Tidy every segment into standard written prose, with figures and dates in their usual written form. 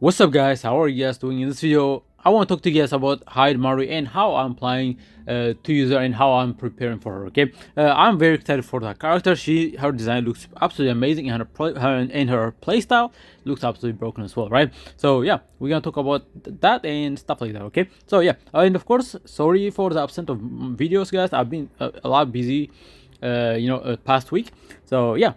What's up, guys? How are you guys doing? In this video, I want to talk to you guys about Heidemarie and how I'm playing to use her and how I'm preparing for her. Okay, I'm very excited for that character. Her design looks absolutely amazing, and her playstyle looks absolutely broken as well, right? So yeah, we're gonna talk about that and stuff like that. Okay, so yeah, and of course, sorry for the absence of videos, guys. I've been a lot busy, past week. So yeah,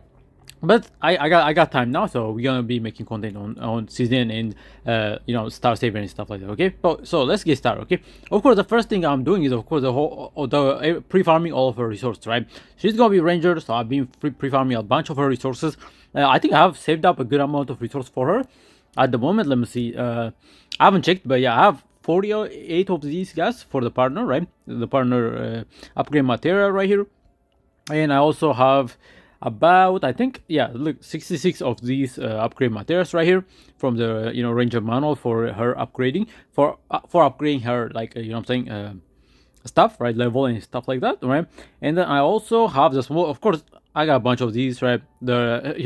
but I got time now, so we're gonna be making content on CZN and Star Saver and stuff like that. Okay, so let's get started. Okay, of course the first thing I'm doing is of course the pre-farming all of her resources. Right, she's gonna be ranger, so I've been pre-farming a bunch of her resources. I think I have saved up a good amount of resources for her at the moment. Let me see. I haven't checked, but yeah, I have 48 of these guys for the partner. Right, the partner upgrade material right here, and I also have about, I think, yeah, look, 66 of these upgrade materials right here from the ranger manual for her upgrading, for upgrading her, like what I'm saying, stuff, right, level and stuff like that, right? And then I also have the small, of course I got a bunch of these, right? The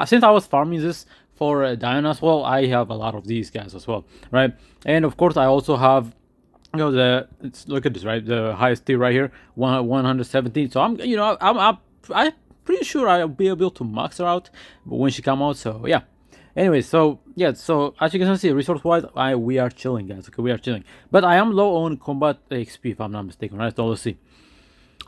since I was farming this for Diana as well, I have a lot of these guys as well, right? And of course I also have look at this, right? The highest tier right here, 117. So I'm pretty sure I'll be able to max her out when she come out. So yeah. Anyway, so yeah, so as you can see, resource wise, we are chilling, guys. Okay, we are chilling. But I am low on combat XP, if I'm not mistaken, right? So let's see.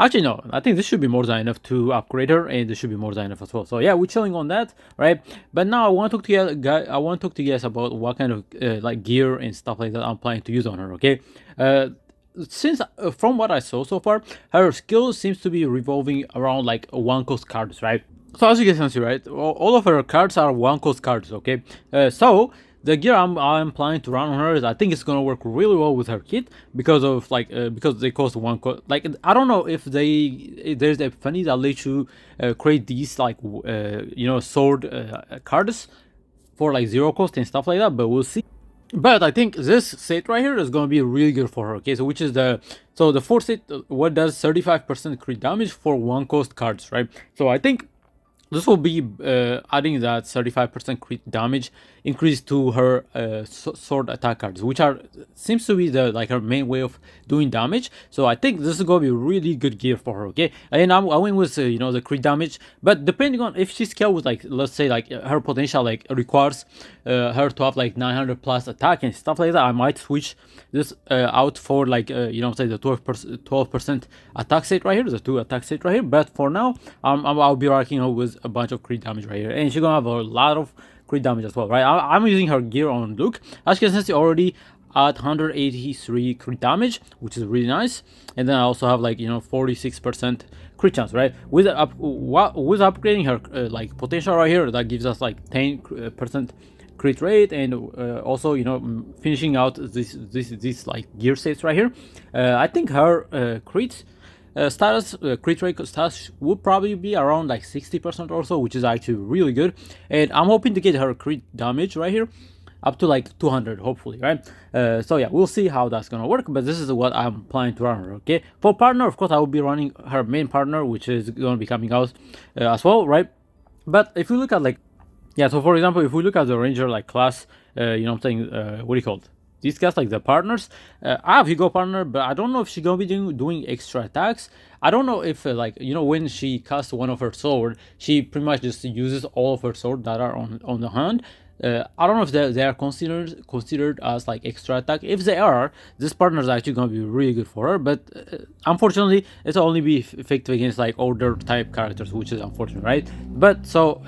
Actually, no, I think this should be more than enough to upgrade her, and this should be more than enough as well. So yeah, we're chilling on that, right? But now I want to talk to you guys. I want to talk to you guys about what kind of like gear and stuff like that I'm planning to use on her. Okay, since from what I saw so far, her skill seems to be revolving around like one cost cards, right? So as you can see, right, all of her cards are one cost cards. Okay, so the gear I'm planning to run on her is, I think it's gonna work really well with her kit because of like because they cost one cost. Like I don't know if there's a funny that lets you create these like sword cards for like zero cost and stuff like that, but we'll see. But I think this set right here is going to be really good for her. Okay, so which is the fourth set, what does 35% crit damage for one cost cards, right? So I think this will be adding that 35% crit damage increase to her sword attack cards, which seems to be her main way of doing damage. So I think this is gonna be really good gear for her. Okay, and I went with the crit damage, but depending on if she's scaled with, like, let's say like her potential like requires her to have like 900 plus attack and stuff like that, I might switch this out for like say the 12% attack set right here, the 2 attack set right here. But for now, I'll be rocking her with a bunch of crit damage right here, and she's gonna have a lot of crit damage as well, right? I'm using her gear on Luke. As you can see, already at 183 crit damage, which is really nice. And then I also have like 46% crit chance, right? With upgrading her like potential right here, that gives us like 10% crit rate, and also finishing out this like gear sets right here. I think her crit crit rate status would probably be around like 60% or so, which is actually really good. And I'm hoping to get her crit damage right here up to like 200, hopefully, right? So yeah, we'll see how that's gonna work, but this is what I'm planning to run her. Okay, for partner, of course, I will be running her main partner, which is gonna be coming out as well, right? But if you look at like, yeah, so for example, if we look at the ranger like class, what do you call it? These guys, like the partners, I have Hugo partner, but I don't know if she's gonna be doing extra attacks. I don't know if when she casts one of her sword, she pretty much just uses all of her sword that are on the hand. I don't know if they are considered as like extra attack. If they are, this partner is actually gonna be really good for her. But unfortunately, it's only be effective against like older type characters, which is unfortunate, right? But so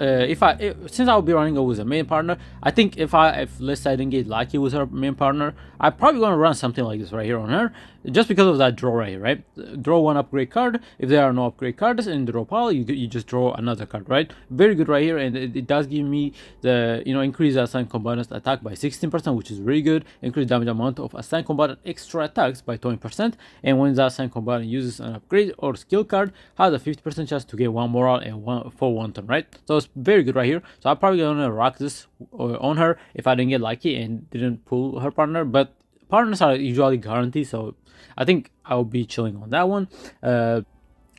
since I'll be running with a main partner, I think if let's say I didn't get lucky with her main partner, I'm probably gonna run something like this right here on her, just because of that draw right here, right? Draw one upgrade card. If there are no upgrade cards in the draw pile, you just draw another card, right? Very good right here, and it does give me the increase assigned combatant's attack by 16%, which is really good. Increase damage amount of assigned combatant extra attacks by 20%, and when the assigned combatant uses an upgrade or skill card, has a 50% chance to get 1 moral and one turn, right? So it's very good right here. So I'm probably gonna rock this on her if I didn't get lucky and didn't pull her partner, but partners are usually guaranteed, so I think I'll be chilling on that one.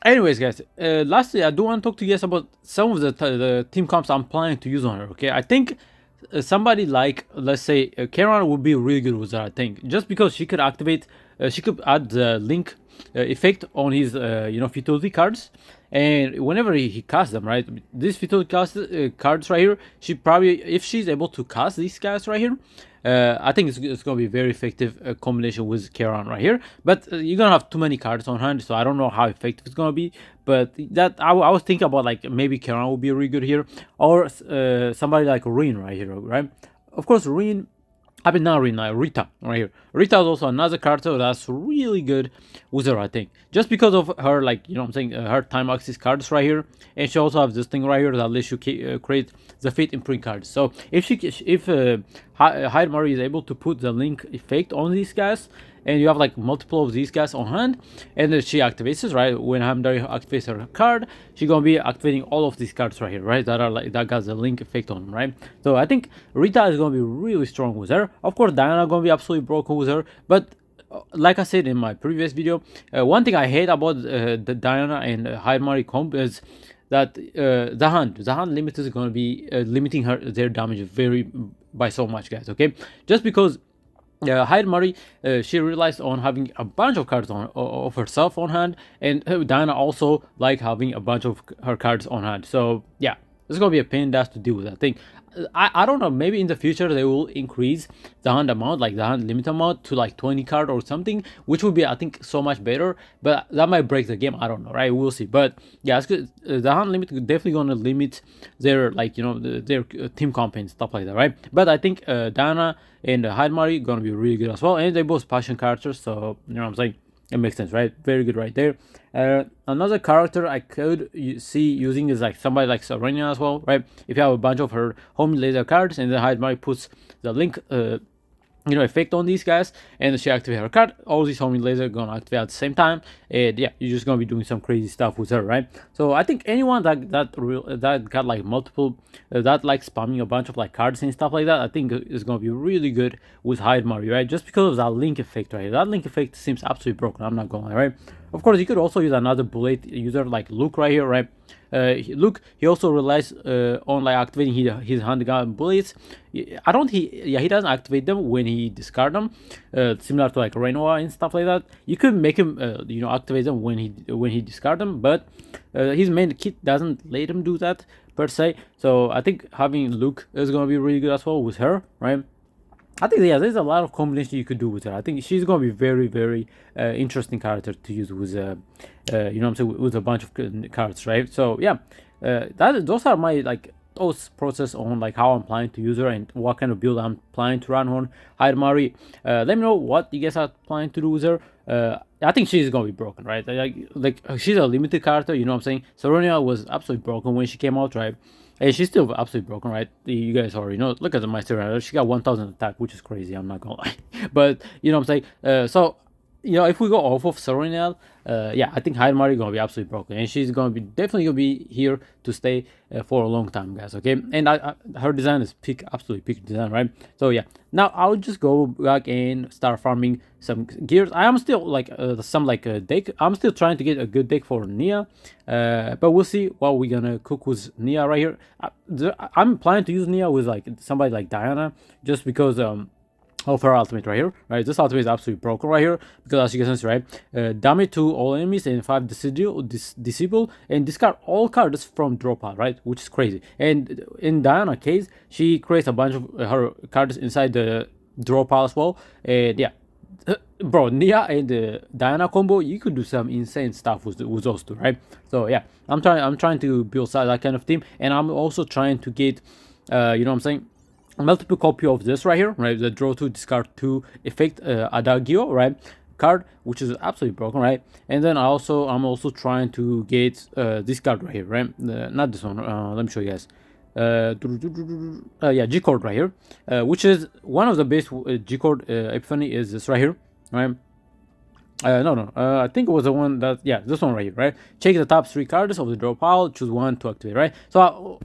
Anyways, guys, lastly, I do want to talk to you guys about some of the team comps I'm planning to use on her. Okay, I think somebody like, let's say, Karen would be really good with that, I think, just because she could activate, she could add the link effect on his futility cards, and whenever he casts them, right, these futility cards right here, she probably, if she's able to cast these guys right here, I think it's going to be a very effective combination with Karen right here. But you're going to have too many cards on hand, so I don't know how effective it's going to be. But that I was thinking about, like, maybe Karen will be really good here, or somebody like Rin right here, right? Of course, Rin, I mean, not Rina, Rita, right here. Rita is also another character that's really good with her, I think. Just because of her, like, what I'm saying, her time axis cards right here. And she also has this thing right here that lets you create the Fate imprint cards. So if Heidemarie is able to put the link effect on these guys, and you have like multiple of these guys on hand, and then she activates this, right? When Heidemarie activates her card, she's gonna be activating all of these cards right here, right? That are like, that got the link effect on, right? So I think Rita is gonna be really strong with her. Of course, Diana gonna be absolutely broken with her, but like I said in my previous video, one thing I hate about the Diana and Heidemarie comp is that the hand limit is going to be limiting their damage by so much, guys. Okay, just because Heidemarie, she relies on having a bunch of cards of herself on hand, and Diana also like having a bunch of her cards on hand. So yeah, it's gonna be a pain in the ass to deal with. I think I don't know, maybe in the future they will increase the hand amount, like the hand limit amount, to like 20 card or something, which would be, I think, so much better. But that might break the game, I don't know, right? We'll see. But yeah, it's good. The hand limit is definitely gonna limit their, like, their team comp and stuff like that, right? But I think Diana and Heidemarie gonna be really good as well, and they're both passion characters, so you know what I'm saying, it makes sense, right? Very good right there. Another character I could see using is like somebody like Serena as well, right? If you have a bunch of her homing laser cards, and then Heidemarie puts the link effect on these guys, and she activates her card, all these homing lasers are gonna activate at the same time, and yeah, you're just gonna be doing some crazy stuff with her, right? So I think anyone that got like multiple that like spamming a bunch of like cards and stuff like that, I think is gonna be really good with Heidemarie, right? Just because of that link effect, right? That link effect seems absolutely broken, I'm not gonna lie, right? Of course, you could also use another bullet user like Luke right here, right? Luke, he also relies on like activating his handgun bullets. I don't he doesn't activate them when he discard them, similar to like Renoir and stuff like that. You could make him activate them when he discard them, but his main kit doesn't let him do that per se. So I think having Luke is gonna be really good as well with her, right? I think, yeah, there's a lot of combinations you could do with her. I think she's gonna be very, very interesting character to use with, I'm saying, with a bunch of cards, right? So yeah, those are my like those process on like how I'm planning to use her and what kind of build I'm planning to run on Heidemarie. Let me know what you guys are planning to do with her. I think she's gonna be broken, right? Like she's a limited character, you know what I'm saying? Serena was absolutely broken when she came out, right? And she's still absolutely broken, right? You guys already know. Look at the Master. She got 1000 attack, which is crazy. I'm not gonna lie. But you know what I'm saying? So, if we go off of Serena, yeah, I think Heidemarie gonna be absolutely broken, and she's gonna be definitely gonna be here to stay for a long time, guys. Okay, and her design is absolutely peak design, right? So yeah, now I'll just go back and start farming some gears. I am still like some like a deck. I'm still trying to get a good deck for Nia, but we'll see what we're gonna cook with Nia right here. I'm planning to use Nia with like somebody like Diana, just because of her ultimate right here, right? This ultimate is absolutely broken right here, because as you can see, right, damage to all enemies and 5 disable and discard all cards from draw pile, right? Which is crazy. And in Diana case, she creates a bunch of her cards inside the draw pile as well. And yeah, bro, Nia and Diana combo, you could do some insane stuff with those two, right? So yeah, I'm trying to build that kind of team, and I'm also trying to get, you know what I'm saying, multiple copy of this right here, right? The draw to discard 2 effect Adagio, right? Card, which is absolutely broken, right? And then I'm also trying to get this card right here, right? Not this one. Let me show you guys. Yeah, G card right here, which is one of the best G card Epiphany is this right here, right? No. I think it was the one that, yeah, this one right here, right? Check the top 3 cards of the draw pile, choose one to activate, right? So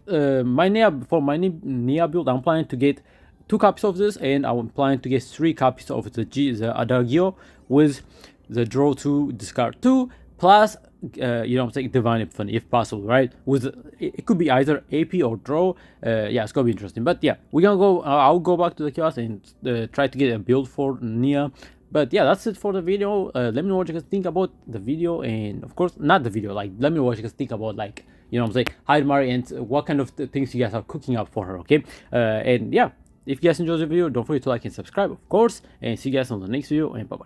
my Nia build, I'm planning to get 2 copies of this, and I'm planning to get 3 copies of the Adagio with the draw to discard 2 plus you know what I'm saying, divine infinity if possible, right? With it could be either AP or draw. Yeah, it's gonna be interesting. But yeah, we're gonna go. I'll go back to the kiosk and try to get a build for Nia. But yeah, that's it for the video. Let me know what you guys think about the video, and of course, not the video. Like, let me know what you guys think about, like, you know what I'm saying, Heidemarie, and what kind of things you guys are cooking up for her. Okay, and yeah, if you guys enjoyed the video, don't forget to like and subscribe, of course, and see you guys on the next video. And bye bye.